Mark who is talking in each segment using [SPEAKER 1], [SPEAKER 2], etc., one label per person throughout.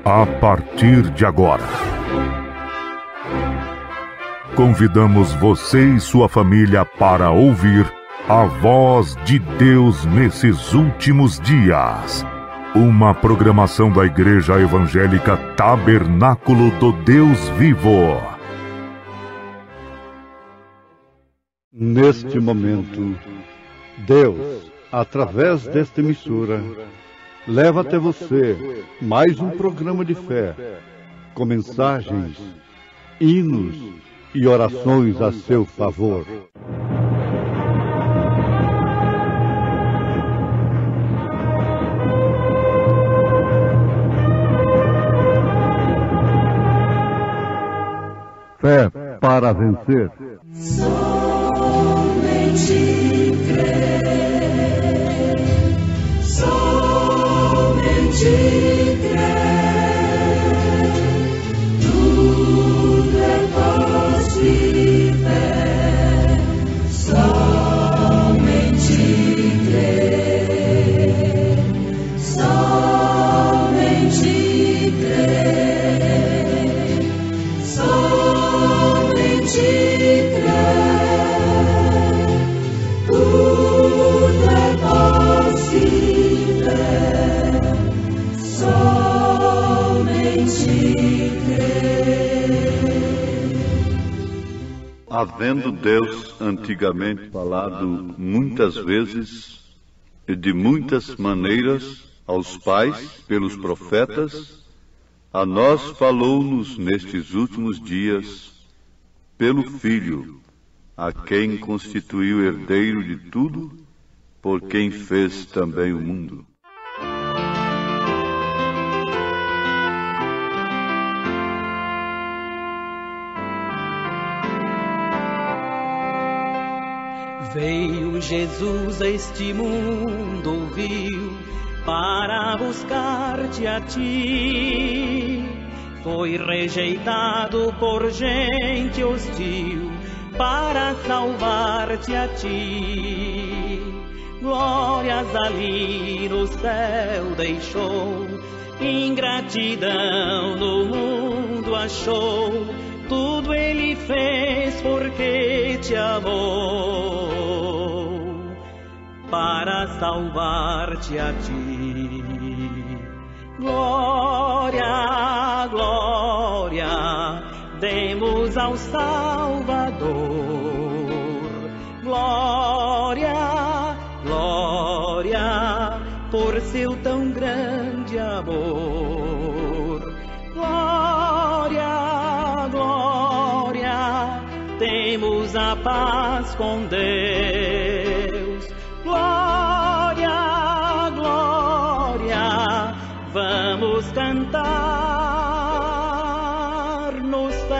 [SPEAKER 1] A partir de agora, convidamos você e sua família para ouvir a voz de Deus nesses últimos dias. Uma programação da Igreja Evangélica Tabernáculo do Deus Vivo.
[SPEAKER 2] Neste momento, Deus, através desta emissora, leva até você mais um programa de fé, com mensagens, hinos e orações a seu favor. Fé para vencer.
[SPEAKER 3] Somente crer, somente crer, tudo é paz e fé, somente crer, somente crer, somente crer, tudo é possível, somente crer.
[SPEAKER 2] Havendo Deus antigamente falado muitas vezes e de muitas maneiras aos pais pelos profetas, a nós falou-nos nestes últimos dias pelo Filho, a quem constituiu herdeiro de tudo, por quem fez também o mundo.
[SPEAKER 4] Veio Jesus a este mundo, viu, para buscar-te a ti. Foi rejeitado por gente hostil, para salvar-te a ti. Glórias ali no céu deixou, ingratidão no mundo achou. Tudo ele fez porque te amou, para salvar-te a ti. Glória, glória, demos ao Salvador. Glória, glória, por seu tão grande amor. Glória, glória, temos a paz com Deus. Glória, glória, vamos cantar nos céus.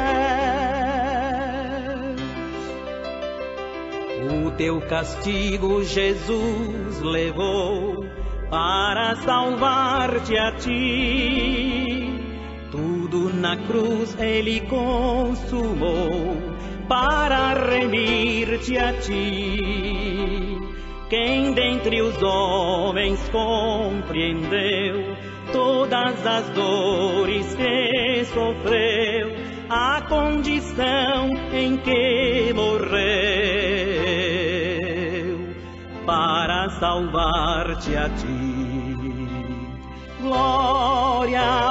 [SPEAKER 4] O teu castigo Jesus levou para salvar-te a ti. Tudo na cruz ele consumou para remir-te a ti. Quem dentre os homens compreendeu todas as dores que sofreu, a condição em que morreu, para salvar-te a ti. Glória,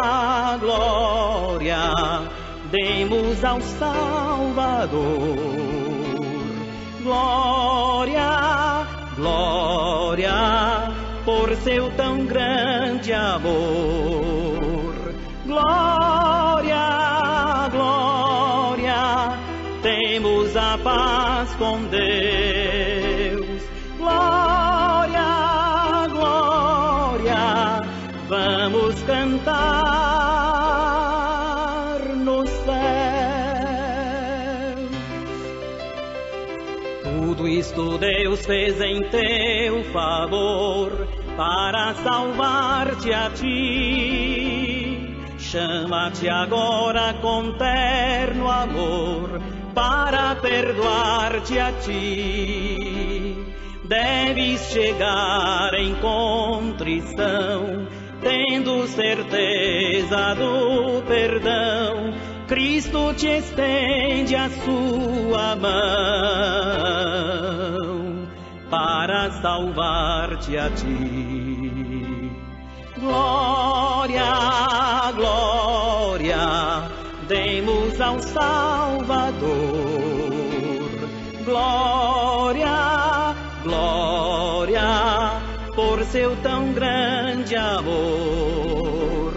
[SPEAKER 4] glória, demos ao Salvador. Glória, glória, por seu tão grande amor. Glória, glória, temos a paz com Deus. Glória, glória, vamos cantar nos céus. Tudo isto Deus fez em teu favor, para salvar-te a ti. Chama-te agora com terno amor, para perdoar-te a ti. Deves chegar em contrição, tendo certeza do perdão. Cristo te estende a sua mão para salvar-te a ti. Glória, glória, demos ao Salvador. Glória, glória, por seu tão grande amor.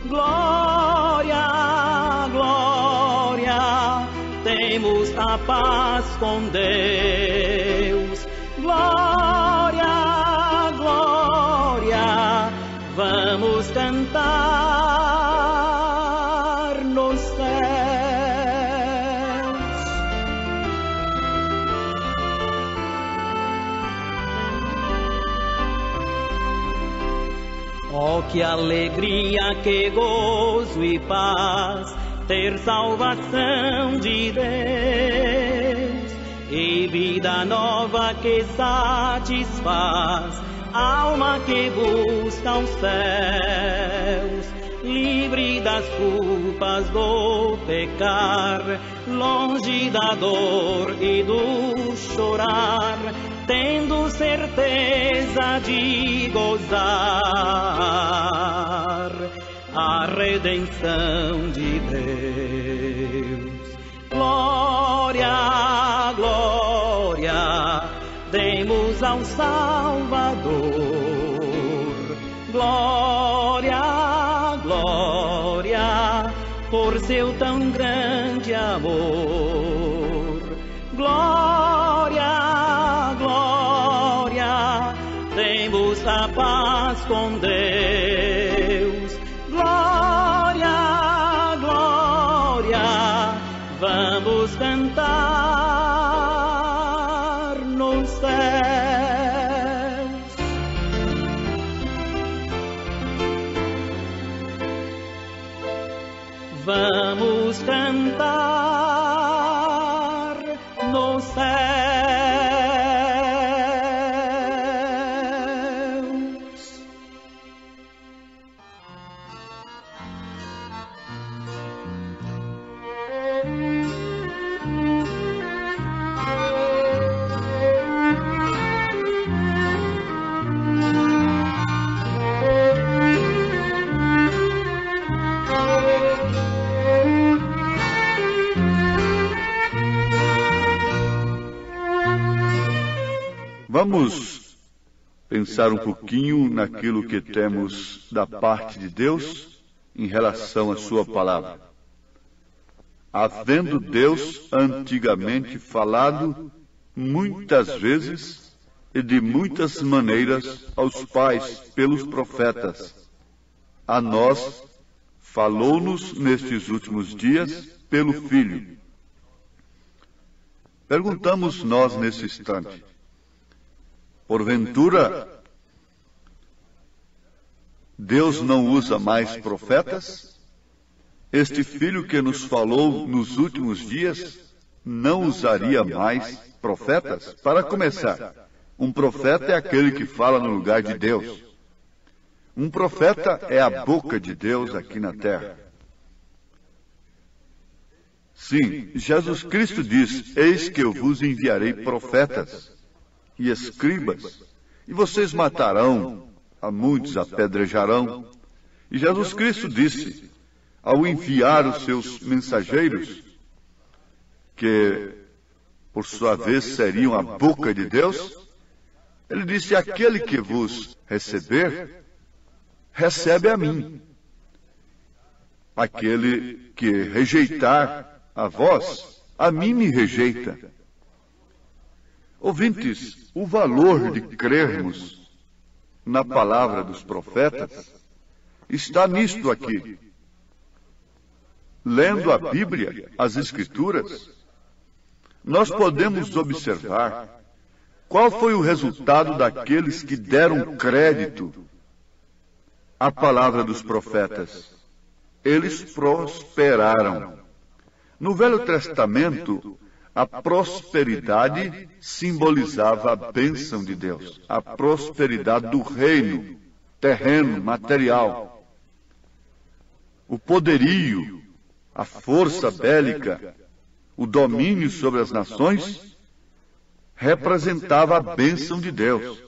[SPEAKER 4] Glória, glória, temos a paz com Deus. Glória, glória, vamos cantar nos céus. Oh, que alegria, que gozo e paz, ter salvação de Deus e vida nova que satisfaz, alma que busca os céus, livre das culpas do pecar, longe da dor e do chorar, tendo certeza de gozar a redenção de Deus. Glória, glória, demos ao Salvador. Glória, glória, por seu tão grande amor. Glória, glória, demos a paz com Deus. Glória, glória, vamos cantar nos céus. Vamos cantar nos céus.
[SPEAKER 2] Vamos pensar um pouquinho naquilo que temos da parte de Deus em relação à sua palavra. Havendo Deus antigamente falado muitas vezes e de muitas maneiras aos pais pelos profetas, a nós falou-nos nestes últimos dias pelo Filho. Perguntamos nós nesse instante: porventura, Deus não usa mais profetas? Este Filho que nos falou nos últimos dias não usaria mais profetas? Para começar, um profeta é aquele que fala no lugar de Deus. Um profeta é a boca de Deus aqui na terra. Sim, Jesus Cristo diz: eis que eu vos enviarei profetas e escribas, e vocês matarão, a muitos apedrejarão. E Jesus Cristo disse, ao enviar os seus mensageiros, que por sua vez seriam a boca de Deus, ele disse: aquele que vos receber, recebe a mim. Aquele que rejeitar a vós, a mim me rejeita. Ouvintes, o valor de crermos na palavra dos profetas está nisto aqui. Lendo a Bíblia, as Escrituras, nós podemos observar qual foi o resultado daqueles que deram crédito à palavra dos profetas. Eles prosperaram. No Velho Testamento, a prosperidade simbolizava a bênção de Deus, a prosperidade do reino, terreno, material. O poderio, a força bélica, o domínio sobre as nações, representava a bênção de Deus.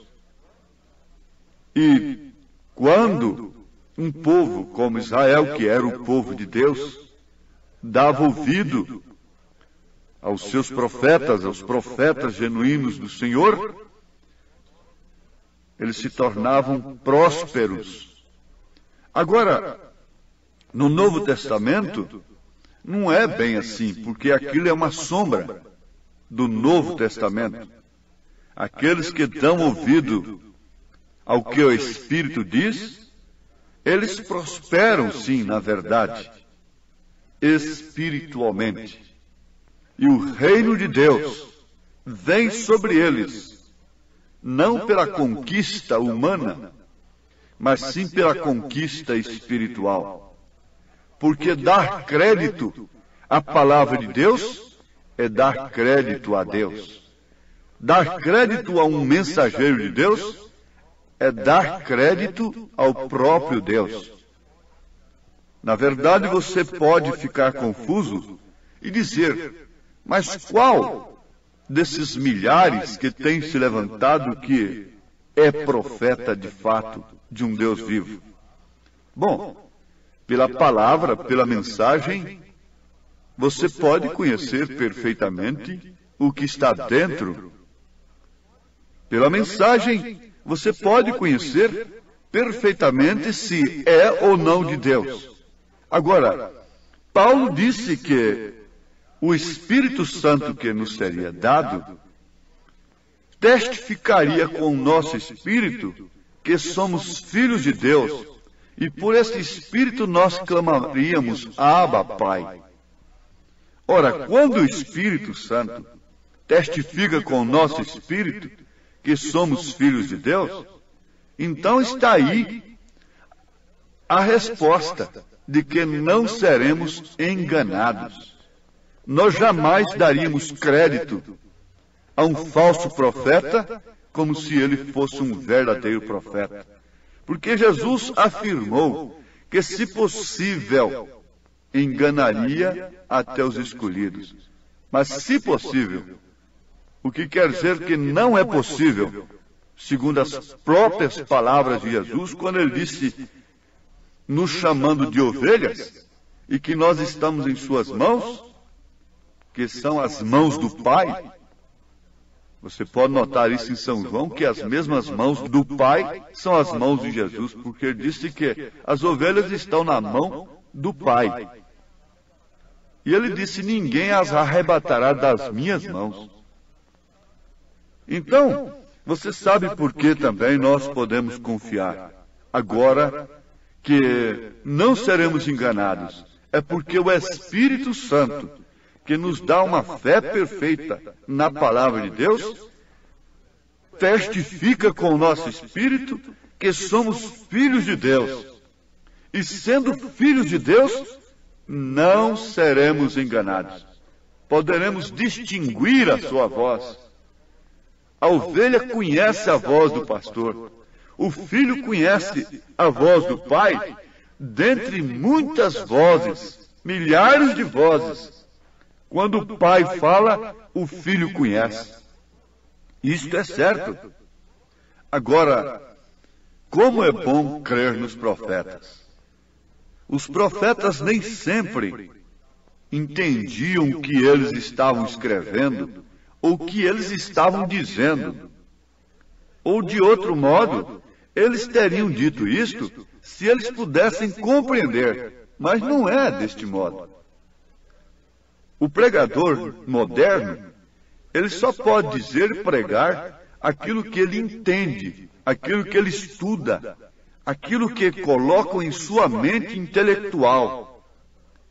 [SPEAKER 2] E quando um povo como Israel, que era o povo de Deus, dava ouvido aos seus profetas, aos profetas genuínos do Senhor, eles se tornavam prósperos. Agora, no Novo Testamento, não é bem assim, porque aquilo é uma sombra do Novo Testamento. Aqueles que dão ouvido ao que o Espírito diz, eles prosperam sim, na verdade, espiritualmente. E o reino de Deus vem sobre eles, não pela conquista humana, mas sim pela conquista espiritual. Porque dar crédito à palavra de Deus é dar crédito a Deus. Dar crédito a um mensageiro de Deus é dar crédito ao próprio Deus. Na verdade, você pode ficar confuso e dizer: mas qual desses milhares que tem se levantado que é profeta de fato de um Deus vivo? Bom, pela palavra, pela mensagem, você pode conhecer perfeitamente o que está dentro. Pela mensagem, você pode conhecer perfeitamente se é ou não de Deus. Agora, Paulo disse que o Espírito Santo que nos seria dado testificaria com o nosso espírito que somos filhos de Deus, e por esse Espírito nós clamaríamos: Abba, Pai. Ora, quando o Espírito Santo testifica com o nosso espírito que somos filhos de Deus, então está aí a resposta de que não seremos enganados. Nós jamais daríamos crédito a um falso profeta como se ele fosse um verdadeiro profeta. Porque Jesus afirmou que, se possível, enganaria até os escolhidos. Mas se possível, o que quer dizer que não é possível, segundo as próprias palavras de Jesus, quando ele disse, nos chamando de ovelhas, e que nós estamos em suas mãos, que são as mãos do Pai. Você pode notar isso em São João, que as mesmas mãos do Pai são as mãos de Jesus, porque ele disse que as ovelhas estão na mão do Pai. E ele disse: ninguém as arrebatará das minhas mãos. Então, você sabe por que também nós podemos confiar agora que não seremos enganados. É porque o Espírito Santo, que nos dá uma fé perfeita na palavra de Deus, testifica com o nosso espírito que somos filhos de Deus. E sendo filhos de Deus, não seremos enganados. Poderemos distinguir a sua voz. A ovelha conhece a voz do pastor. O filho conhece a voz do pai. Dentre muitas vozes, milhares de vozes, quando o pai fala, o filho conhece. Isto é certo. Agora, como é bom crer nos profetas. Os profetas nem sempre entendiam o que eles estavam escrevendo, ou o que eles estavam dizendo. Ou, de outro modo, eles teriam dito isto se eles pudessem compreender, mas não é deste modo. O pregador moderno, ele só pode dizer e pregar aquilo que ele entende, aquilo que ele estuda, aquilo que colocam em sua mente intelectual,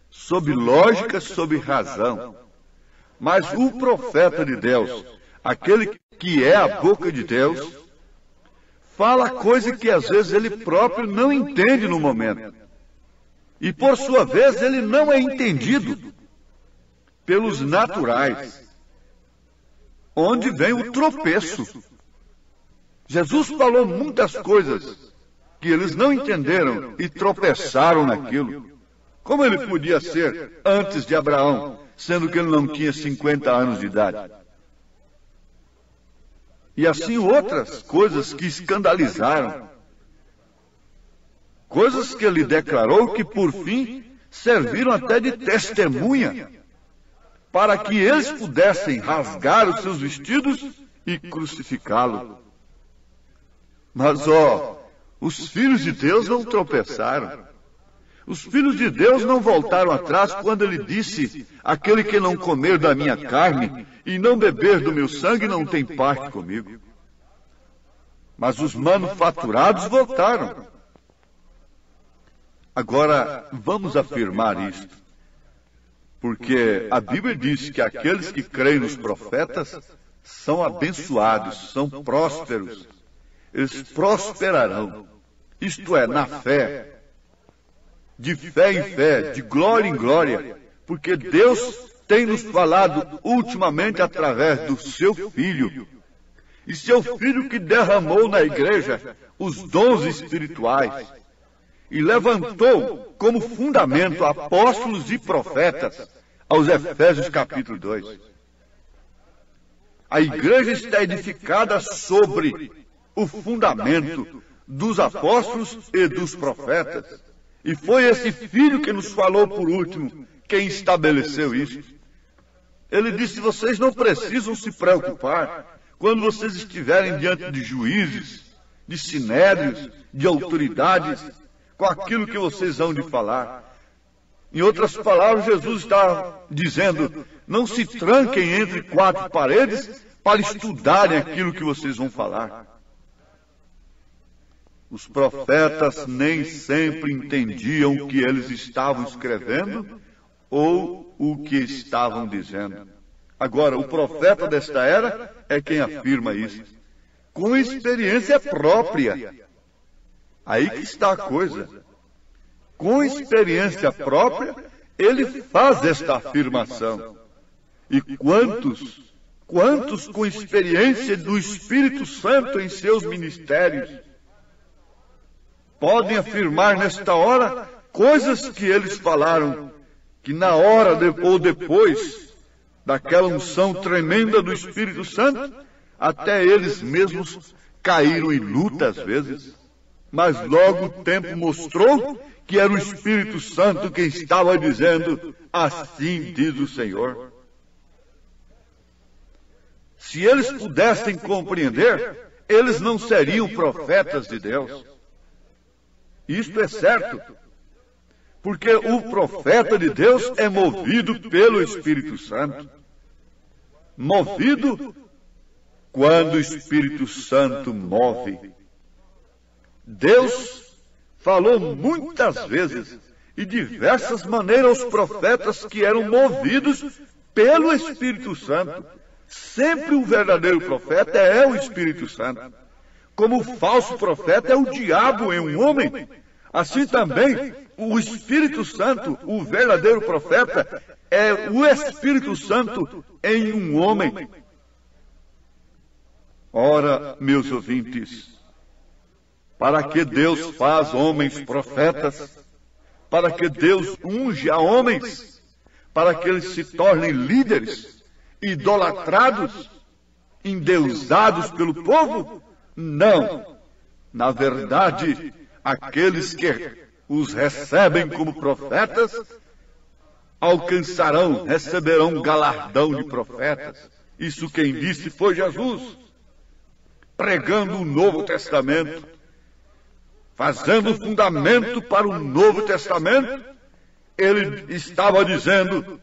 [SPEAKER 2] sob lógica, sob razão. Mas o profeta de Deus, aquele que é a boca de Deus, fala coisa que às vezes ele próprio não entende no momento. E por sua vez ele não é entendido pelos naturais. onde vem o tropeço. Jesus falou muitas coisas que eles não entenderam e tropeçaram naquilo. Como ele podia ser antes de Abraão, sendo que ele não tinha 50 anos de idade? E assim outras coisas que escandalizaram. Coisas que ele declarou que, por fim, serviram até de testemunha, para que eles pudessem rasgar os seus vestidos e crucificá-lo. Mas, os filhos de Deus não tropeçaram. Os filhos de Deus não voltaram atrás quando ele disse: aquele que não comer da minha carne e não beber do meu sangue não tem parte comigo. Mas os manufaturados voltaram. Agora, vamos afirmar isto, porque a Bíblia diz que aqueles que creem nos profetas são abençoados, são prósperos. Eles prosperarão, isto é, na fé, de fé em fé, de glória em glória, porque Deus tem nos falado ultimamente através do seu Filho, e seu Filho que derramou na igreja os dons espirituais, e levantou como fundamento apóstolos e profetas, aos Efésios capítulo 2. A igreja está edificada sobre o fundamento dos apóstolos e dos profetas. E foi esse Filho que nos falou por último, quem estabeleceu isso. Ele disse: vocês não precisam se preocupar quando vocês estiverem diante de juízes, de sinédrios, de autoridades, com aquilo que vocês hão de falar. Em outras palavras, Jesus está dizendo: não se tranquem entre quatro paredes para estudarem aquilo que vocês vão falar. Os profetas nem sempre entendiam o que eles estavam escrevendo ou o que estavam dizendo. Agora, o profeta desta era é quem afirma isso, com experiência própria. Aí que está a coisa. Com experiência própria, ele faz esta afirmação. E quantos com experiência do Espírito Santo em seus ministérios podem afirmar nesta hora coisas que eles falaram, que na hora ou depois daquela unção tremenda do Espírito Santo, até eles mesmos caíram em luta às vezes. Mas logo o tempo mostrou que era o Espírito Santo quem estava dizendo: assim diz o Senhor. Se eles pudessem compreender, eles não seriam profetas de Deus. Isto é certo, porque o profeta de Deus é movido pelo Espírito Santo. Movido quando o Espírito Santo move. Deus falou muitas vezes e diversas maneiras aos profetas que eram movidos pelo Espírito Santo. Sempre o verdadeiro profeta é o Espírito Santo. Como o falso profeta é o diabo em um homem, assim também o Espírito Santo, o verdadeiro profeta, é o Espírito Santo em um homem. Ora, meus ouvintes, para que Deus faz homens profetas, para que Deus unge a homens, para que eles se tornem líderes, idolatrados, endeusados pelo povo? Não. Na verdade, aqueles que os recebem como profetas receberão galardão de profetas. Isso quem disse foi Jesus, pregando o Novo Testamento, fazendo fundamento para o Novo Testamento. Ele estava dizendo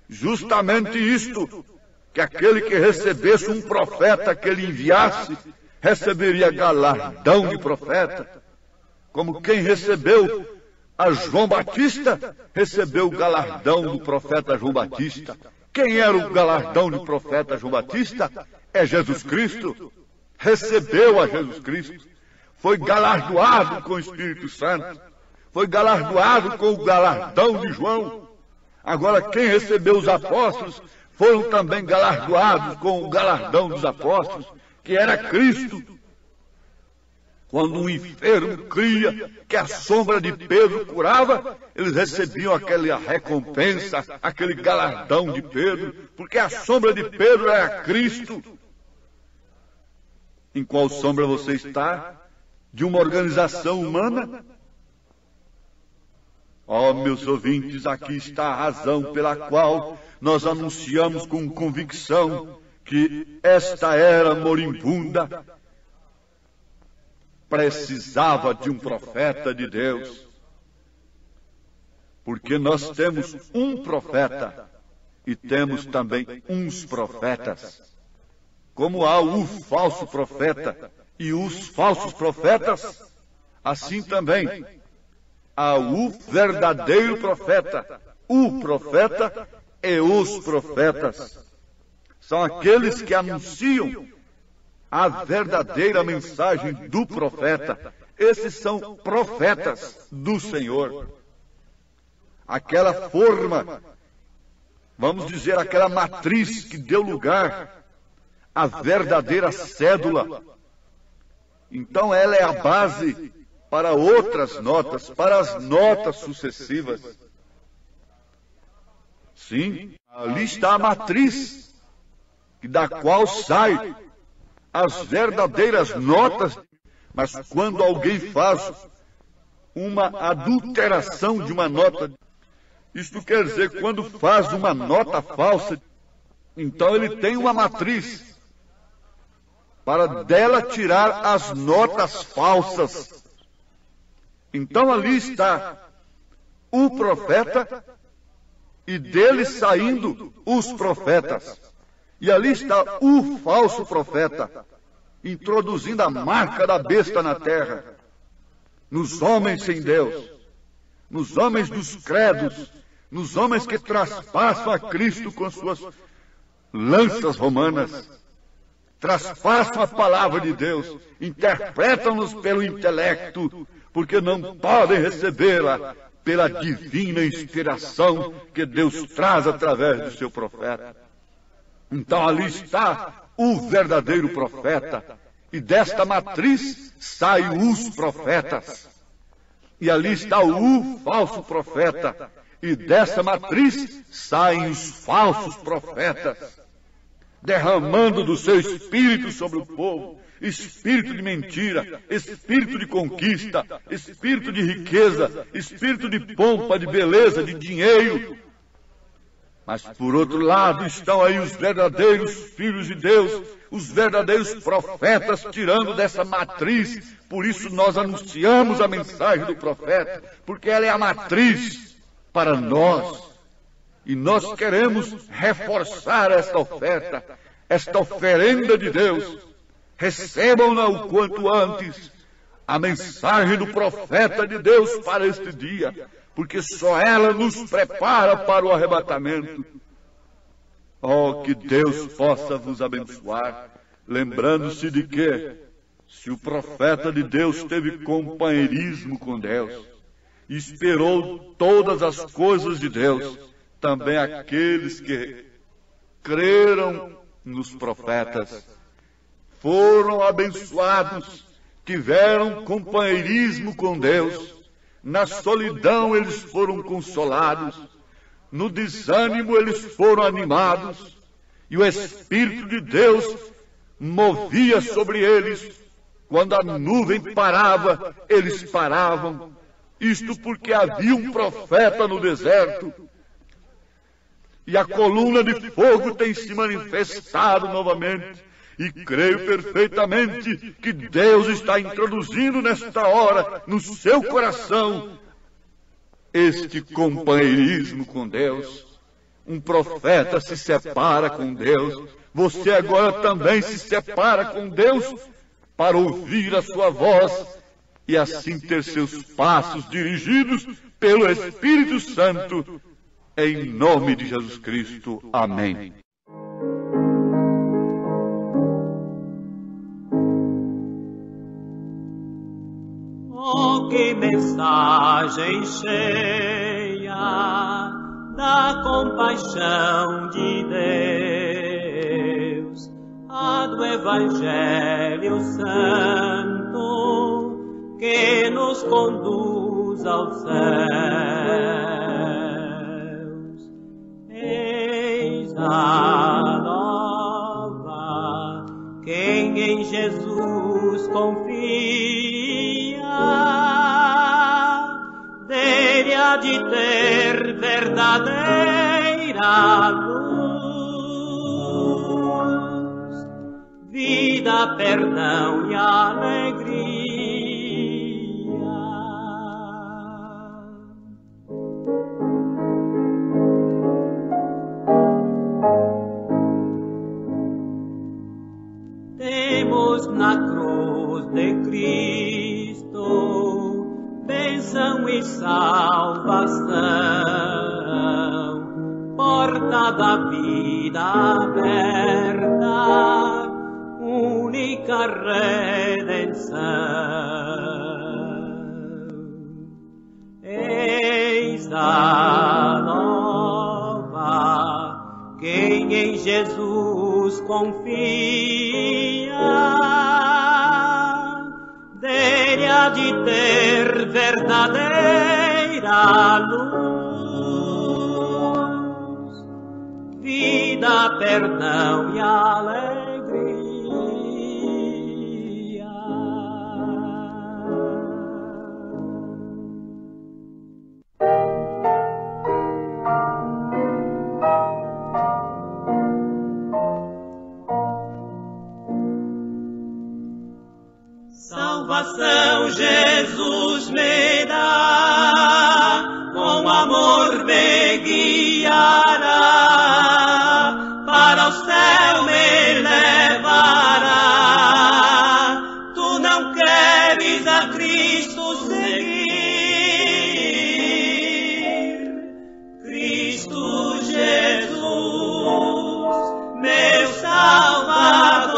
[SPEAKER 2] justamente isto, que aquele que recebesse um profeta que ele enviasse, receberia galardão de profeta, como quem recebeu a João Batista, recebeu o galardão do profeta João Batista. Quem era o galardão do profeta João Batista? É Jesus Cristo. Recebeu a Jesus Cristo. Foi galardoado com o Espírito Santo. Foi galardoado com o galardão de João. Agora, quem recebeu os apóstolos foram também galardoados com o galardão dos apóstolos, que era Cristo. Quando um enfermo cria que a sombra de Pedro curava, eles recebiam aquela recompensa, aquele galardão de Pedro, porque a sombra de Pedro era Cristo. Em qual sombra você está? De uma organização humana? Oh, meus ouvintes, aqui está a razão pela qual nós anunciamos com convicção que esta era moribunda precisava de um profeta de Deus. Porque nós temos um profeta e temos também uns profetas. Como há o falso profeta e os falsos profetas, assim também há o verdadeiro profeta, o profeta e os profetas. São aqueles que anunciam a verdadeira mensagem do profeta. Esses são profetas do Senhor. Aquela forma, vamos dizer, aquela matriz que deu lugar à verdadeira cédula. Então ela é a base para outras notas, para as notas sucessivas. Sim, ali está a matriz, da qual sai as verdadeiras notas. Mas quando alguém faz uma adulteração de uma nota, isto quer dizer, quando faz uma nota falsa, então ele tem uma matriz para dela tirar as notas falsas. Então ali está o profeta e dele saindo os profetas. E ali está o falso profeta, introduzindo a marca da besta na terra, nos homens sem Deus, nos homens dos credos, nos homens que traspassam a Cristo com suas lanças romanas, traspassam a palavra de Deus, interpretam-nos pelo intelecto, porque não podem recebê-la pela divina inspiração que Deus traz através do seu profeta. Então ali está o verdadeiro profeta, e desta matriz saem os profetas. E ali está o falso profeta, e dessa matriz saem os falsos profetas, derramando do seu espírito sobre o povo, espírito de mentira, espírito de conquista, espírito de riqueza, espírito de pompa, de beleza, de dinheiro. Mas por outro lado estão aí os verdadeiros filhos de Deus, os verdadeiros profetas tirando dessa matriz. Por isso nós anunciamos a mensagem do profeta, porque ela é a matriz para nós. E nós queremos reforçar esta oferta, esta oferenda de Deus. Recebam-na o quanto antes, a mensagem do profeta de Deus para este dia, porque só ela nos prepara para o arrebatamento. Oh, que Deus possa vos abençoar, lembrando-se de que, se o profeta de Deus teve companheirismo com Deus, esperou todas as coisas de Deus, também aqueles que creram nos profetas foram abençoados, tiveram companheirismo com Deus. Na solidão eles foram consolados, no desânimo eles foram animados, e o Espírito de Deus movia sobre eles. Quando a nuvem parava, eles paravam. Isto porque havia um profeta no deserto, e a coluna de fogo tem se manifestado novamente. E creio perfeitamente que Deus está introduzindo nesta hora, no seu coração, este companheirismo com Deus. Um profeta se separa com Deus. Você agora também se separa com Deus para ouvir a sua voz e assim ter seus passos dirigidos pelo Espírito Santo. Em nome de Jesus Cristo. Amém.
[SPEAKER 4] Oh, que mensagem cheia da compaixão paixão de Deus, a do Evangelho Santo, que nos conduz aos céus. Eis a nova, quem em Jesus confia, dele há de ter verdadeira luz, vida, perdão e alegria. Temos na cruz de Cristo bênção e salvação, porta da vida aberta, única redenção. Eis a nova, quem em Jesus confia, dele há de ter verdadeira luz, vida, perdão e alegria. Salvação Jesus me dá, com amor me guiará, para o céu me levará. Tu não queres a Cristo seguir, Cristo Jesus, meu Salvador.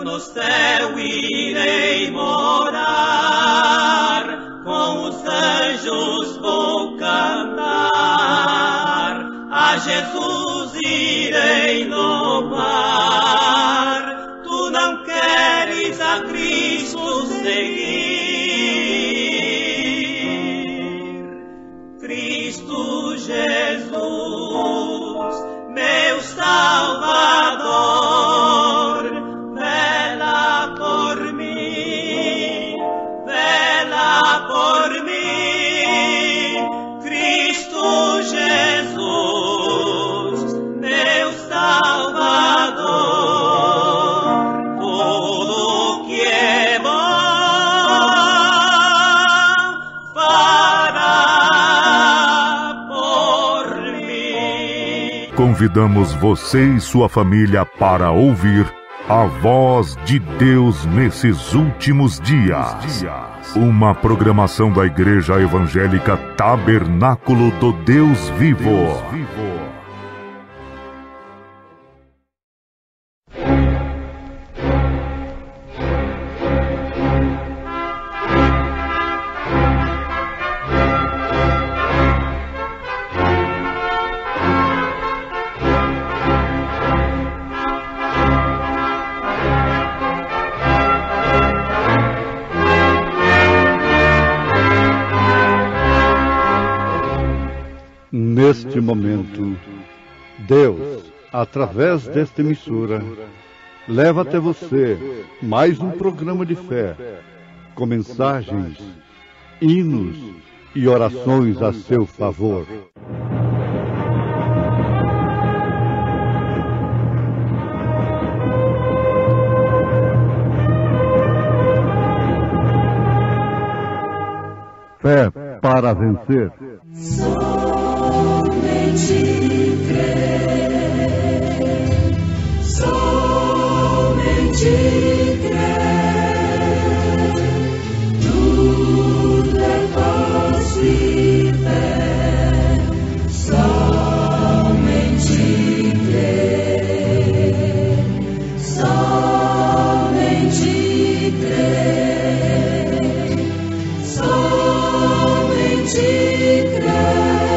[SPEAKER 4] No céu irei morar, com os anjos vou cantar, a Jesus irei louvar. Tu não queres a Cristo seguir, Cristo Jesus, meu Salvador.
[SPEAKER 1] Convidamos você e sua família para ouvir a voz de Deus nesses últimos dias. Uma programação da Igreja Evangélica Tabernáculo do Deus Vivo.
[SPEAKER 5] Neste momento, Deus, através desta emissora, leva até você mais um programa de fé, com mensagens, hinos e orações a seu favor. Fé para vencer.
[SPEAKER 3] Somente crer, somente crer, tudo é fácil e fé, somente crer, somente crer, somente crer,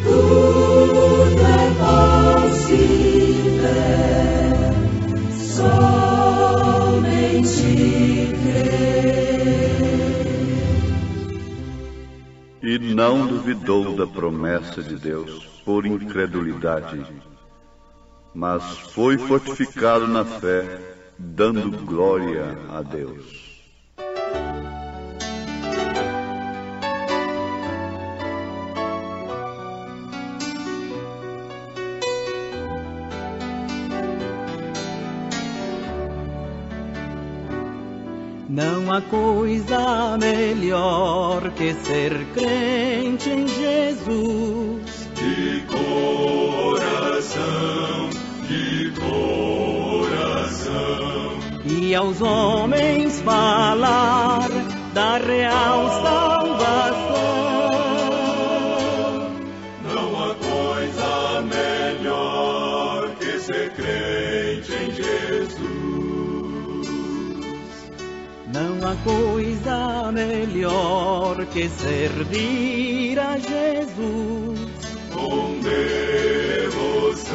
[SPEAKER 3] tudo é possível, somente crer.
[SPEAKER 2] E não duvidou da promessa de Deus por incredulidade, mas foi fortificado na fé, dando glória a Deus.
[SPEAKER 4] Não há coisa melhor que ser crente em Jesus.
[SPEAKER 6] De coração,
[SPEAKER 4] E aos homens falar da real salvação.
[SPEAKER 6] não há coisa melhor que ser crente em Jesus.
[SPEAKER 4] Não há coisa melhor que servir a Jesus.
[SPEAKER 6] Com devoção,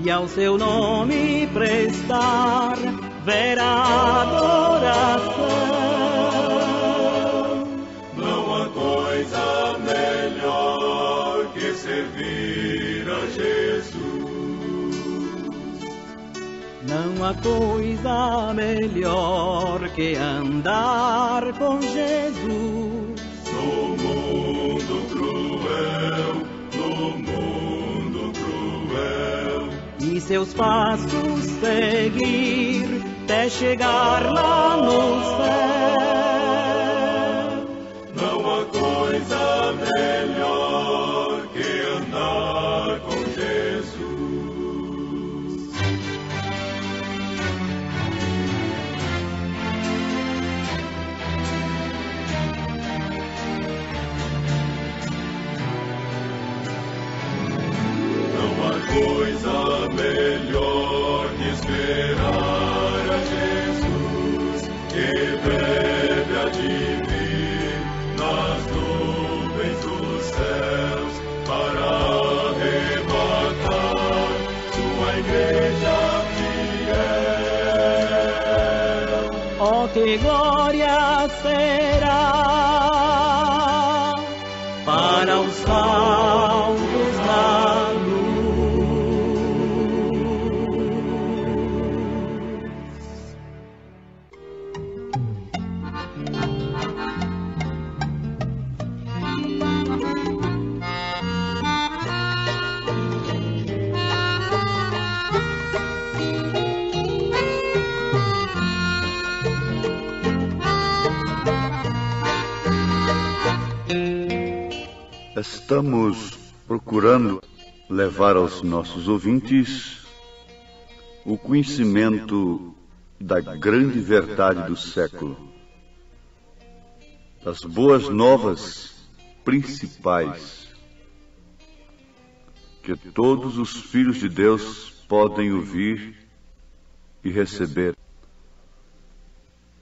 [SPEAKER 4] E ao seu nome prestar vera adoração.
[SPEAKER 6] não há coisa melhor que servir a Jesus.
[SPEAKER 4] Não há coisa melhor que andar com Jesus.
[SPEAKER 6] No mundo cruel,
[SPEAKER 4] E seus passos seguir até chegar lá no céu.
[SPEAKER 6] não há coisa melhor que andar com Jesus. Não há coisa melhor que esperar a Jesus, que breve há de vir nas nuvens dos céus para arrebatar sua igreja fiel.
[SPEAKER 4] Oh, que glória será para os salvos na luz.
[SPEAKER 2] Estamos procurando levar aos nossos ouvintes o conhecimento da grande verdade do século, das boas novas principais que todos os filhos de Deus podem ouvir e receber.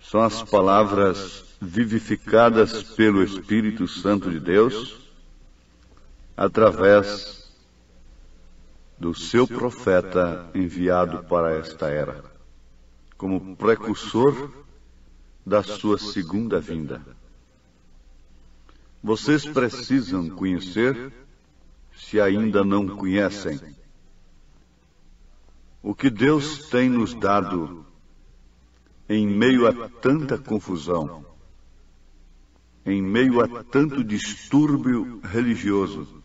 [SPEAKER 2] São as palavras vivificadas pelo Espírito Santo de Deus através do seu profeta enviado para esta era, como precursor da sua segunda vinda. Vocês precisam conhecer, se ainda não conhecem, o que Deus tem nos dado em meio a tanta confusão, em meio a tanto distúrbio religioso.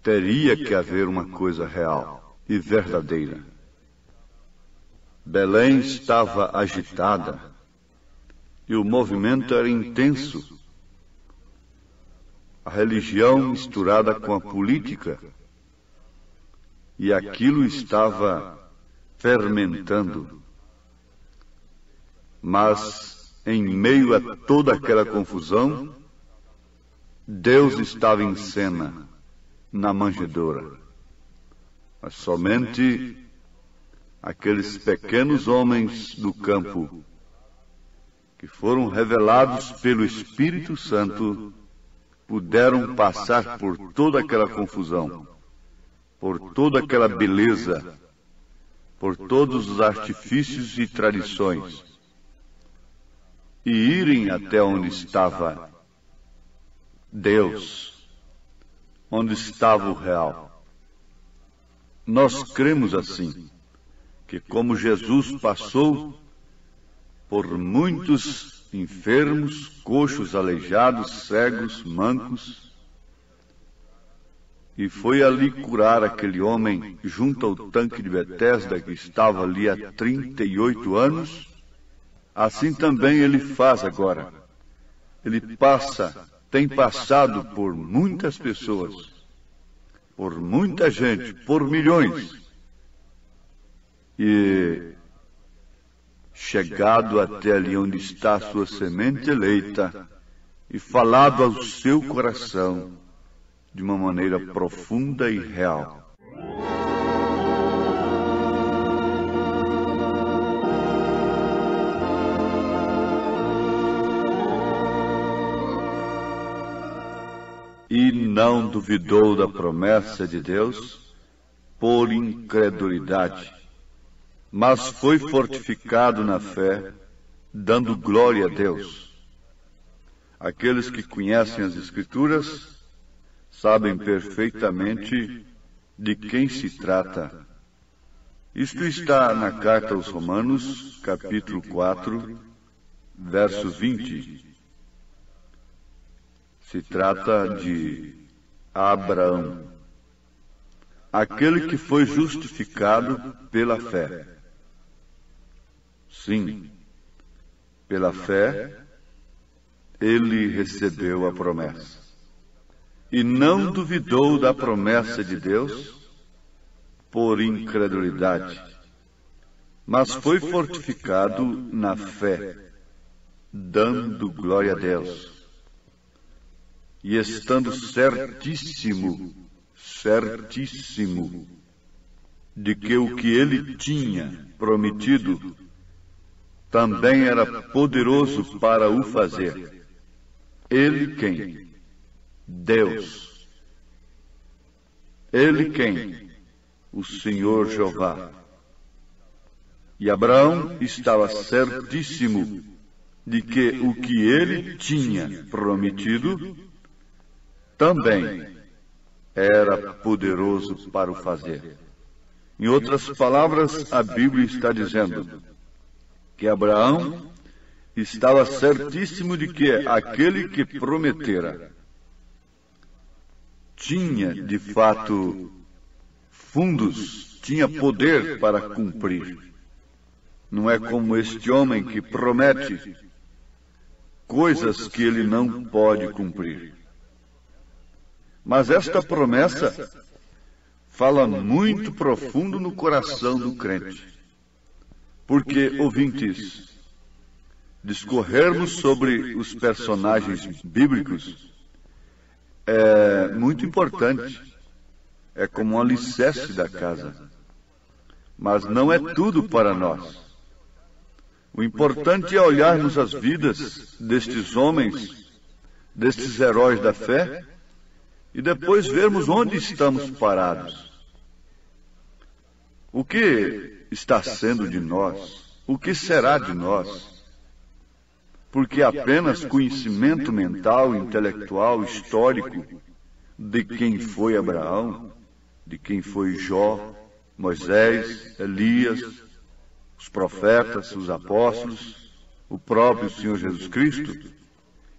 [SPEAKER 2] Teria que haver uma coisa real e verdadeira. Belém estava agitada e o movimento era intenso. A religião misturada com a política, e aquilo estava fermentando. Mas, em meio a toda aquela confusão, Deus estava em cena, na manjedoura. Mas somente aqueles pequenos homens do campo, que foram revelados pelo Espírito Santo, puderam passar por toda aquela confusão, por toda aquela beleza, por todos os artifícios e tradições, e irem até onde estava Deus, onde estava o real. Nós cremos assim, que como Jesus passou por muitos enfermos, coxos, aleijados, cegos, mancos, e foi ali curar aquele homem junto ao tanque de Betesda, que estava ali há 38 anos, assim também ele faz agora. Ele tem passado por muitas pessoas, por muita gente, por milhões, e chegado até ali onde está a sua semente eleita e falado ao seu coração de uma maneira profunda e real. E não duvidou da promessa de Deus por incredulidade, mas foi fortificado na fé, dando glória a Deus. Aqueles que conhecem as Escrituras sabem perfeitamente de quem se trata. Isto está na carta aos Romanos, capítulo 4, verso 20. Se trata de Abraão, aquele que foi justificado pela fé. Sim, pela fé, ele recebeu a promessa. E não duvidou da promessa de Deus por incredulidade, mas foi fortificado na fé, dando glória a Deus. E estando certíssimo de que o que ele tinha prometido também era poderoso para o fazer. Ele quem? Deus. Ele quem? O Senhor Jeová. E Abraão estava certíssimo de que o que ele tinha prometido também era poderoso para o fazer. Em outras palavras, a Bíblia está dizendo que Abraão estava certíssimo de que aquele que prometera tinha, de fato, fundos, tinha poder para cumprir. Não é como este homem que promete coisas que ele não pode cumprir. Mas esta promessa fala muito profundo no coração do crente. Porque, ouvintes, discorrermos sobre os personagens bíblicos é muito importante. É como um alicerce da casa. Mas não é tudo para nós. O importante é olharmos as vidas destes homens, destes heróis da fé, e depois vermos onde estamos parados. O que está sendo de nós? O que será de nós? Porque apenas conhecimento mental, intelectual, histórico de quem foi Abraão, de quem foi Jó, Moisés, Elias, os profetas, os apóstolos, o próprio Senhor Jesus Cristo,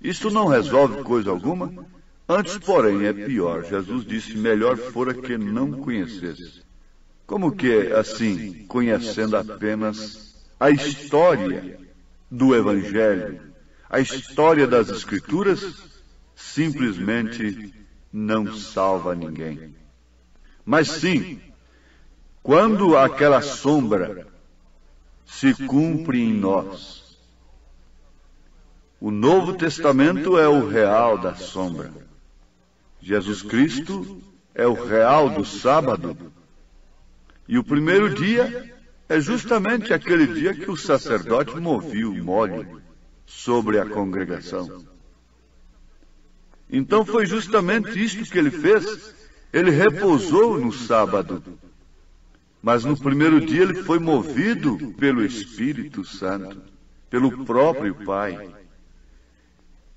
[SPEAKER 2] isso não resolve coisa alguma. Antes, porém, é pior. Jesus disse, melhor fora que não conhecesse. Como que assim, conhecendo apenas a história do Evangelho, a história das Escrituras, simplesmente não salva ninguém? Mas sim, quando aquela sombra se cumpre em nós, o Novo Testamento é o real da sombra. Jesus Cristo é o real do sábado. E o primeiro dia é justamente aquele dia que o sacerdote movia o molho sobre a congregação. Então foi justamente isto que ele fez. Ele repousou no sábado. Mas no primeiro dia ele foi movido pelo Espírito Santo, pelo próprio Pai.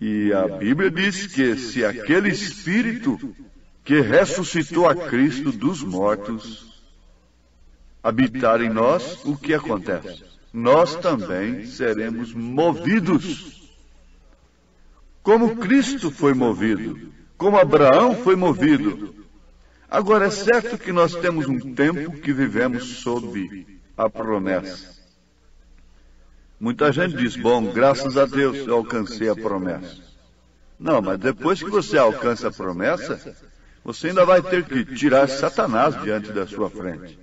[SPEAKER 2] E a Bíblia diz que se aquele Espírito que ressuscitou a Cristo dos mortos habitar em nós, o que acontece? Nós também seremos movidos. Como Cristo foi movido, como Abraão foi movido. Agora, é certo que nós temos um tempo que vivemos sob a promessa. Muita gente diz, bom, graças a Deus eu alcancei a promessa. Não, mas depois que você alcança a promessa, você ainda vai ter que tirar Satanás diante da sua frente.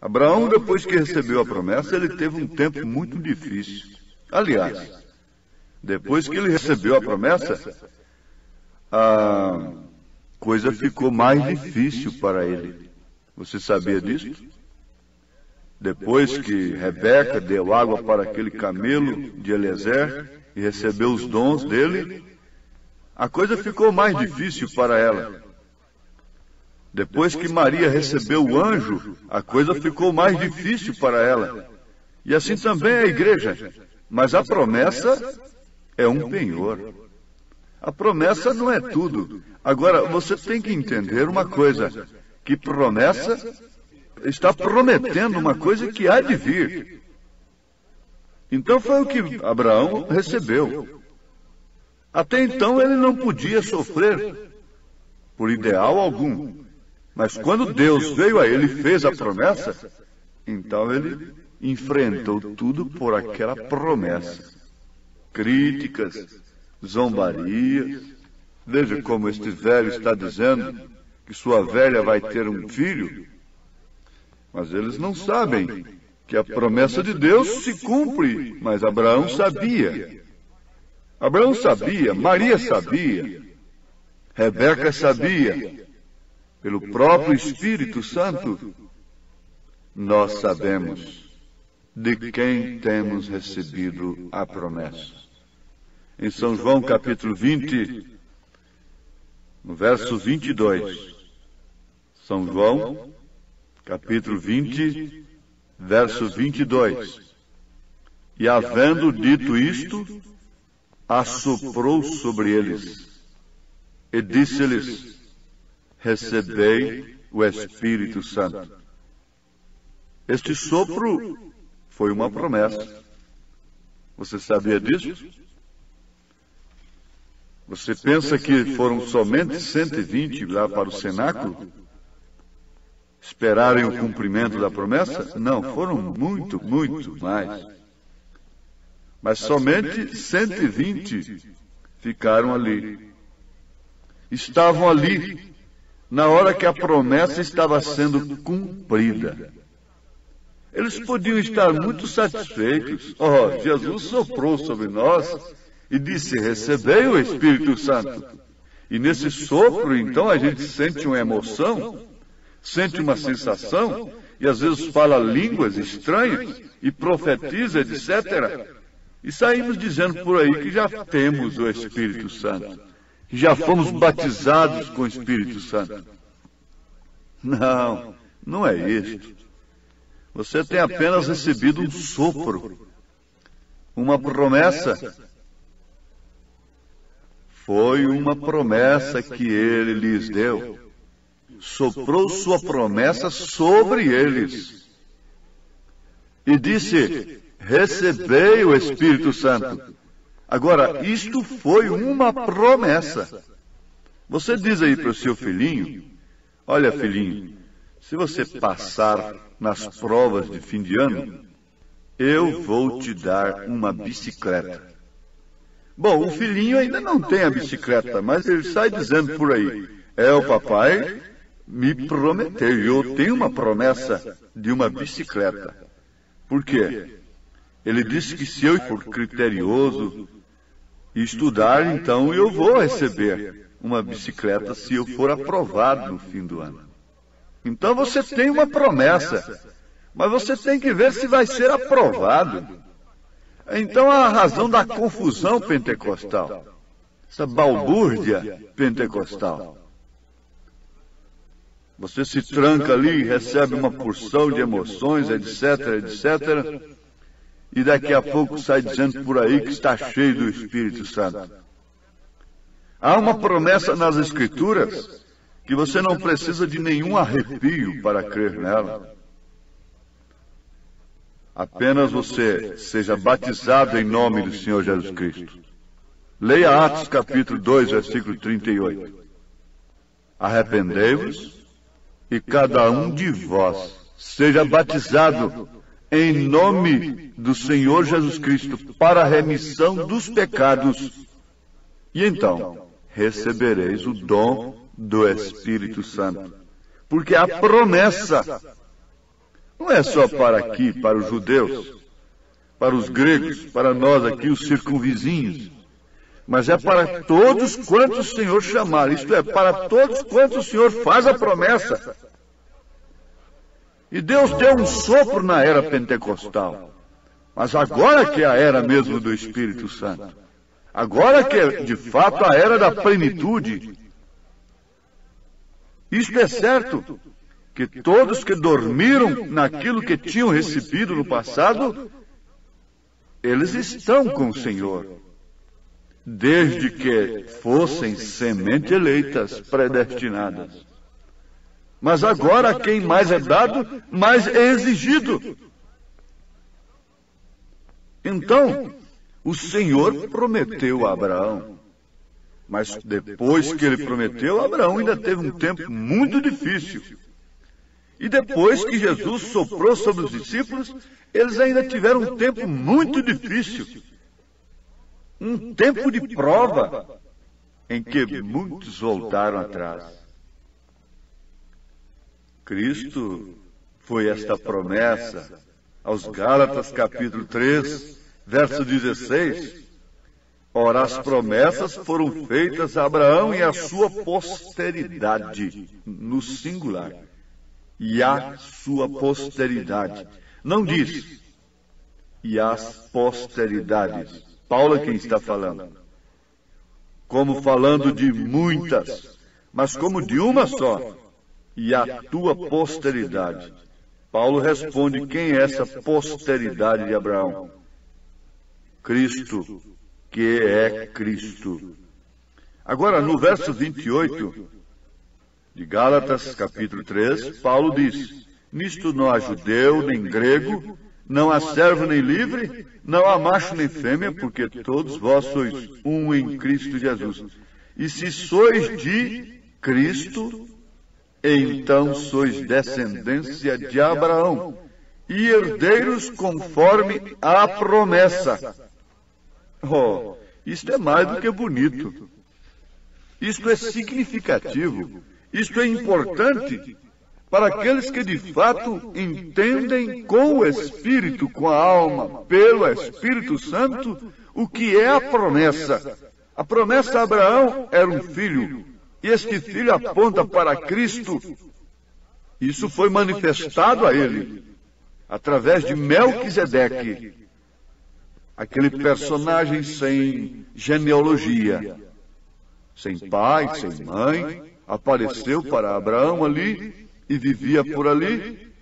[SPEAKER 2] Abraão, depois que recebeu a promessa, ele teve um tempo muito difícil. Aliás, depois que ele recebeu a promessa, a coisa ficou mais difícil para ele. Você sabia disso? Depois que Rebeca deu água para aquele camelo de Eliezer e recebeu os dons dele, a coisa ficou mais difícil para ela. Depois que Maria recebeu o anjo, a coisa ficou mais difícil para ela. E assim também a igreja. Mas a promessa é um penhor. A promessa não é tudo. Agora, você tem que entender uma coisa, que promessa está prometendo uma coisa que há de vir. Então foi o que Abraão recebeu. Até então ele não podia sofrer, por ideal algum. Mas quando Deus veio a ele e fez a promessa, então ele enfrentou tudo por aquela promessa. Críticas, zombarias. Veja como este velho está dizendo que sua velha vai ter um filho. Mas eles não sabem que a promessa de Deus se cumpre. Mas Abraão sabia. Abraão sabia, Maria sabia, Rebeca sabia. Pelo próprio Espírito Santo, nós sabemos de quem temos recebido a promessa. Em São João capítulo 20, no verso 22. São João capítulo 20, verso 22. E havendo dito isto, assoprou sobre eles e disse-lhes, recebei o Espírito Santo. Este sopro foi uma promessa. Você sabia disso? Você pensa que foram somente 120 lá para o cenáculo? Esperarem o cumprimento da promessa? Não, foram muito mais. Mas somente 120 ficaram ali. Estavam ali na hora que a promessa estava sendo cumprida. Eles podiam estar muito satisfeitos. Jesus soprou sobre nós e disse, recebei o Espírito Santo. E nesse sopro, então, a gente sente uma emoção, sente uma sensação, e às vezes fala línguas estranhas, e profetiza, etc. E saímos dizendo por aí que já temos o Espírito Santo. Já fomos batizados com o Espírito Santo. Não, não é isto. Você tem apenas recebido um sopro, uma promessa. Foi uma promessa que ele lhes deu. Soprou sua promessa sobre eles. E disse, recebei o Espírito Santo. Agora, isto foi uma promessa. Você diz aí para o seu filhinho, olha filhinho, se você passar nas provas de fim de ano, eu vou te dar uma bicicleta. Bom, o filhinho ainda não tem a bicicleta, mas ele sai dizendo por aí, o papai me prometeu, eu tenho uma promessa de uma bicicleta. Por quê? Ele disse que se eu for criterioso e estudar, então eu vou receber uma bicicleta se eu for aprovado no fim do ano. Então você tem uma promessa, mas você tem que ver se vai ser aprovado. Então a razão da confusão pentecostal, essa balbúrdia pentecostal. Você se tranca ali, recebe uma porção de emoções, etc, etc, e daqui a pouco sai dizendo por aí que está cheio do Espírito Santo. Há uma promessa nas Escrituras que você não precisa de nenhum arrepio para crer nela. Apenas você seja batizado em nome do Senhor Jesus Cristo. Leia Atos capítulo 2, versículo 38. Arrependei-vos e cada um de vós seja batizado em nome do Senhor Jesus Cristo para a remissão dos pecados. E então recebereis o dom do Espírito Santo. Porque a promessa não é só para aqui, para os judeus, para os gregos, para nós aqui, os circunvizinhos, mas é para todos quantos o Senhor chamar, isto é, para todos quantos o Senhor faz a promessa. E Deus deu um sopro na era pentecostal, mas agora que é a era mesmo do Espírito Santo, agora que é de fato a era da plenitude, isto é certo, que todos que dormiram naquilo que tinham recebido no passado, eles estão com o Senhor, desde que fossem semente eleitas, predestinadas. Mas agora, a quem mais é dado, mais é exigido. Então, o Senhor prometeu a Abraão, mas depois que ele prometeu, Abraão ainda teve um tempo muito difícil. E depois que Jesus soprou sobre os discípulos, eles ainda tiveram um tempo muito difícil. Um tempo de prova, em que muitos voltaram atrás. Cristo foi esta promessa aos Gálatas capítulo 3, verso 16. Ora, as promessas foram feitas a Abraão e à sua posteridade, no singular. E a sua posteridade. Não diz, e as posteridades. Paulo é quem está falando. Como falando de muitas, mas como de uma só. E a tua posteridade. Paulo responde, quem é essa posteridade de Abraão? Cristo, que é Cristo. Agora, no verso 28... de Gálatas, capítulo 3, Paulo diz, nisto não há judeu, nem grego, não há servo nem livre, não há macho nem fêmea, porque todos vós sois um em Cristo Jesus. E se sois de Cristo, então sois descendência de Abraão, e herdeiros conforme a promessa. Oh, isto é mais do que bonito. Isto é significativo. Isto é importante para aqueles que de fato entendem com o Espírito, com a alma, pelo Espírito Santo, o que é a promessa. A promessa a Abraão era um filho, e este filho aponta para Cristo. Isso foi manifestado a ele, através de Melquisedeque, aquele personagem sem genealogia, sem pai, sem mãe, apareceu para Abraão ali e vivia por ali.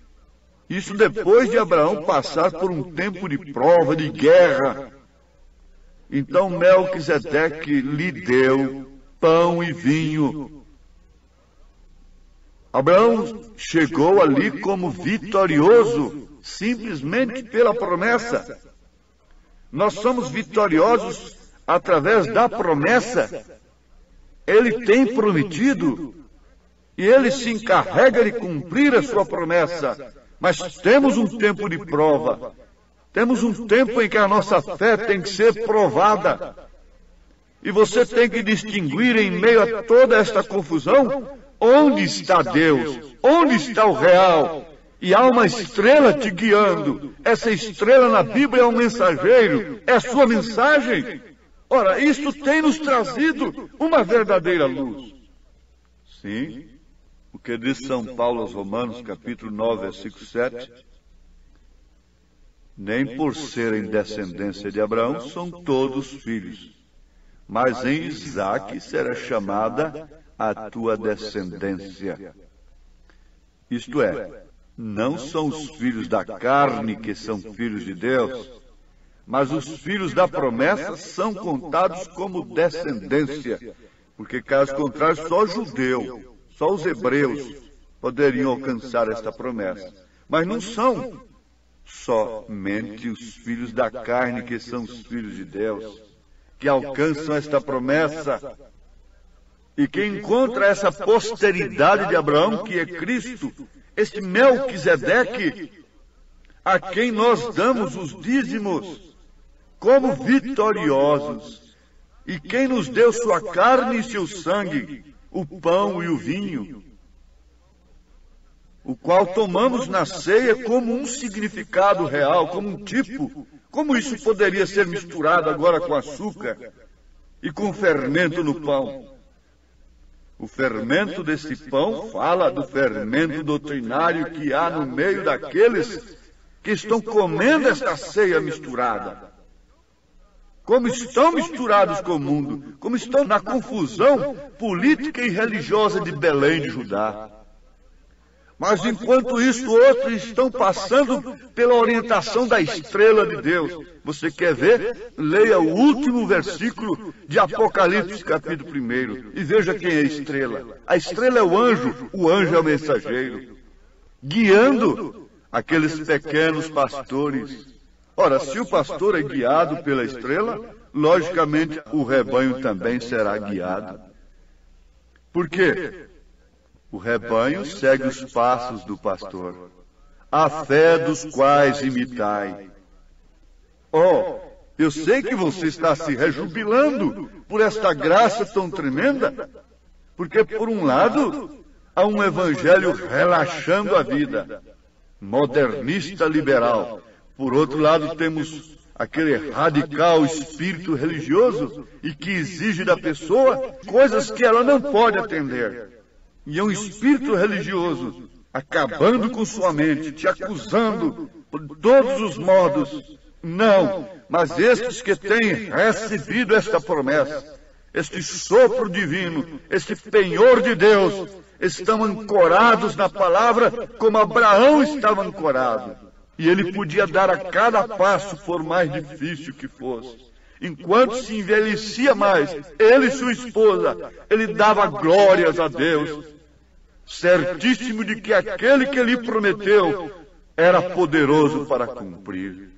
[SPEAKER 2] Isso depois de Abraão passar por um tempo de prova, de guerra. Então Melquisedeque lhe deu pão e vinho. Abraão chegou ali como vitorioso, simplesmente pela promessa. Nós somos vitoriosos através da promessa. Ele tem prometido, e Ele se encarrega de cumprir a sua promessa. Mas temos um tempo de prova. Temos um tempo em que a nossa fé tem que ser provada. E você tem que distinguir em meio a toda esta confusão, onde está Deus? Onde está o real? E há uma estrela te guiando. Essa estrela na Bíblia é um mensageiro. É a sua mensagem. Ora, isto tem nos trazido uma verdadeira luz. Sim, o que diz São Paulo aos Romanos, capítulo 9, versículo 7. Nem por serem descendência de Abraão são todos filhos, mas em Isaque será chamada a tua descendência. Isto é, não são os filhos da carne que são filhos de Deus, mas os filhos da promessa são contados como descendência, porque caso contrário só judeu, só os hebreus poderiam alcançar esta promessa. Mas não são somente os filhos da carne que são os filhos de Deus, que alcançam esta promessa. E que encontra essa posteridade de Abraão, que é Cristo, este Melquisedeque, a quem nós damos os dízimos como vitoriosos, e quem nos deu sua carne e seu sangue, o pão e o vinho, o qual tomamos na ceia como um significado real, como um tipo. Como isso poderia ser misturado agora com açúcar e com fermento no pão? O fermento desse pão fala do fermento doutrinário que há no meio daqueles que estão comendo esta ceia misturada. Como estão misturados com o mundo, como estão na confusão política e religiosa de Belém de Judá. Mas enquanto isso, outros estão passando pela orientação da estrela de Deus. Você quer ver? Leia o último versículo de Apocalipse, capítulo 1, e veja quem é a estrela. A estrela é o anjo é o mensageiro, guiando aqueles pequenos pastores. Ora, se o pastor é guiado pela estrela, logicamente o rebanho também será guiado. Por quê? O rebanho segue os passos do pastor, a fé dos quais imitai. Oh, eu sei que você está se rejubilando por esta graça tão tremenda, porque por um lado há um evangelho relaxando a vida, modernista liberal. Por outro lado temos aquele radical espírito religioso e que exige da pessoa coisas que ela não pode atender. E é um espírito religioso acabando com sua mente, te acusando por todos os modos. Não, mas estes que têm recebido esta promessa, este sopro divino, este penhor de Deus, estão ancorados na palavra como Abraão estava ancorado. E ele podia dar a cada passo, por mais difícil que fosse. Enquanto se envelhecia mais, ele e sua esposa, ele dava glórias a Deus, certíssimo de que aquele que lhe prometeu era poderoso para cumprir.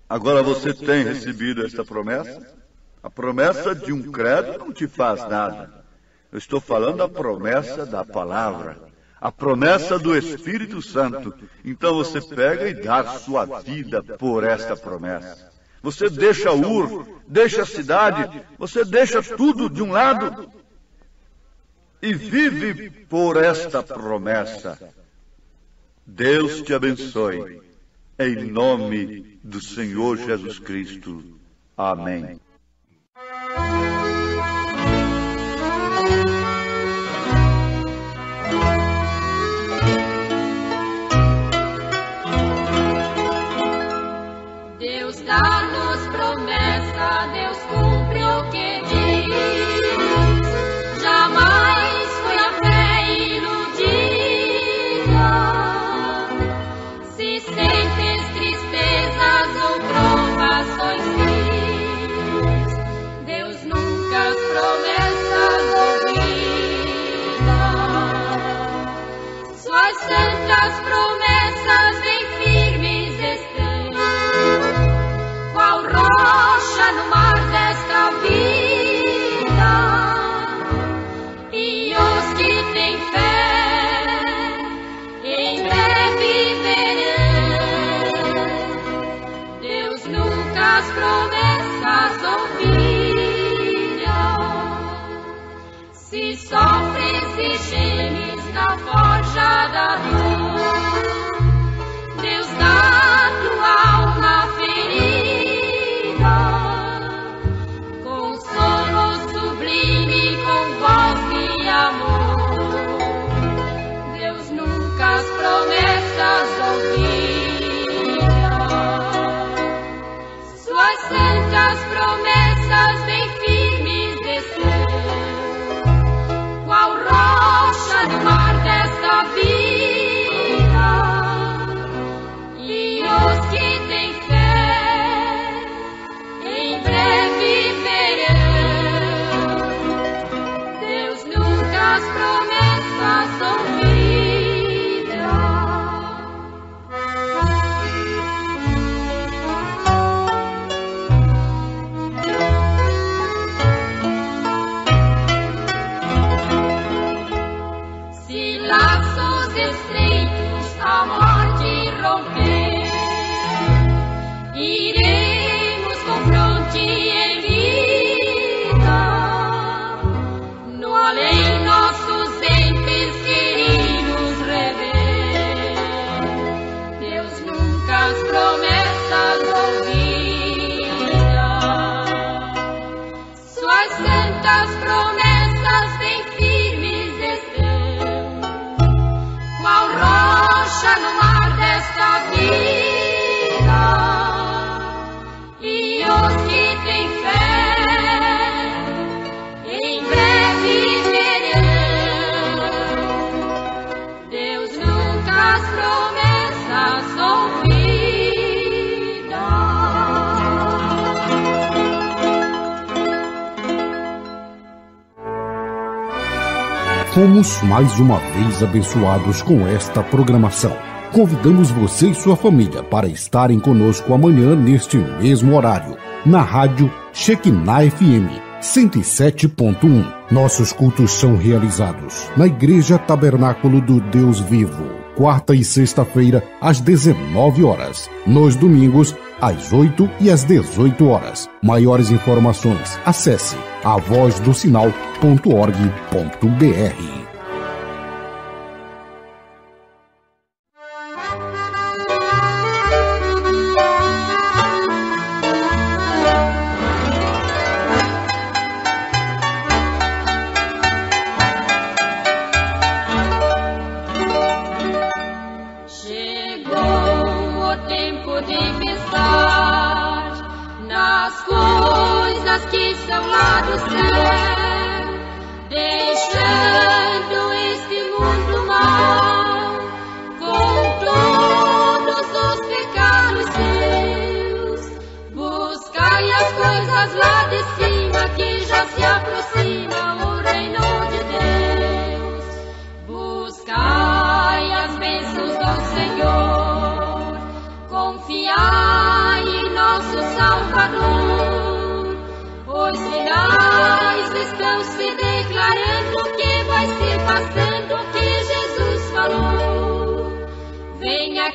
[SPEAKER 2] Agora você tem recebido esta promessa? A promessa de um credo não te faz nada. Eu estou falando da promessa da palavra, a promessa do Espírito Santo. Então você pega e dá sua vida por esta promessa. Você deixa Ur, deixa a cidade, você deixa tudo de um lado e vive por esta promessa. Deus te abençoe, em nome do Senhor Jesus Cristo. Amém.
[SPEAKER 7] Deus dá-nos promessa, Deus cumpre o que diz. Jamais foi a fé iludida. Se sentes tristezas ou provações vis, Deus nunca as promessas ouvida. Suas santas promessas bem firmes estão, qual rocha no mar desta vida, e os que têm fé nunca as promessas bem firmes estão, qual rocha no mar desta vida, e os que têm fé em breve verão. Deus nunca as promessas ouvira. Se laços estreitos a morte romper, iremos com fronte erguida, no além nossos entes queridos rever. Deus nunca as promessas ouvira, suas santas promessas bem firmes estão, qual rocha no mar desta vida, e os que têm fé em breve verão. Deus nunca as promessas ouvira.
[SPEAKER 8] Fomos mais uma vez abençoados com esta programação. Convidamos você e sua família para estarem conosco amanhã neste mesmo horário, na rádio Shekinah FM 107.1. Nossos cultos são realizados na Igreja Tabernáculo do Deus Vivo, quarta e sexta-feira às 19 horas, nos domingos às 8 e às 18 horas. Maiores informações, acesse avozdosinal.org.br.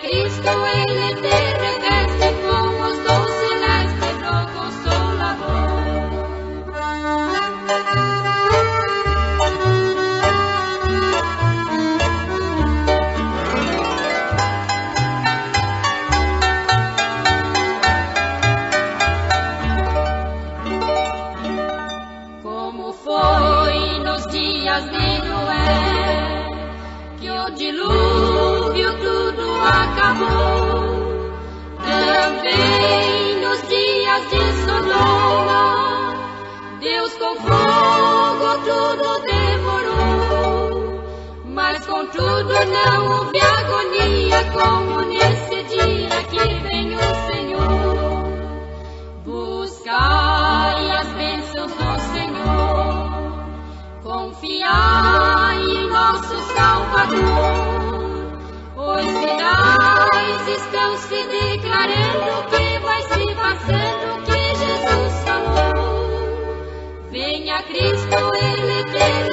[SPEAKER 7] Cristo, Ele te reveste como os dons celestes no Consolador. Como foi nos dias de Noé, que o dilúvio tudo acabou, também nos dias de Sodoma, Deus com fogo tudo devorou, mas contudo não houve agonia como nesse dia que vem o Senhor. Buscai as bênçãos do Senhor, confiai em nosso Salvador. Os sinais estão se declarando que vai se passando o que Jesus falou. Venha Cristo, Ele te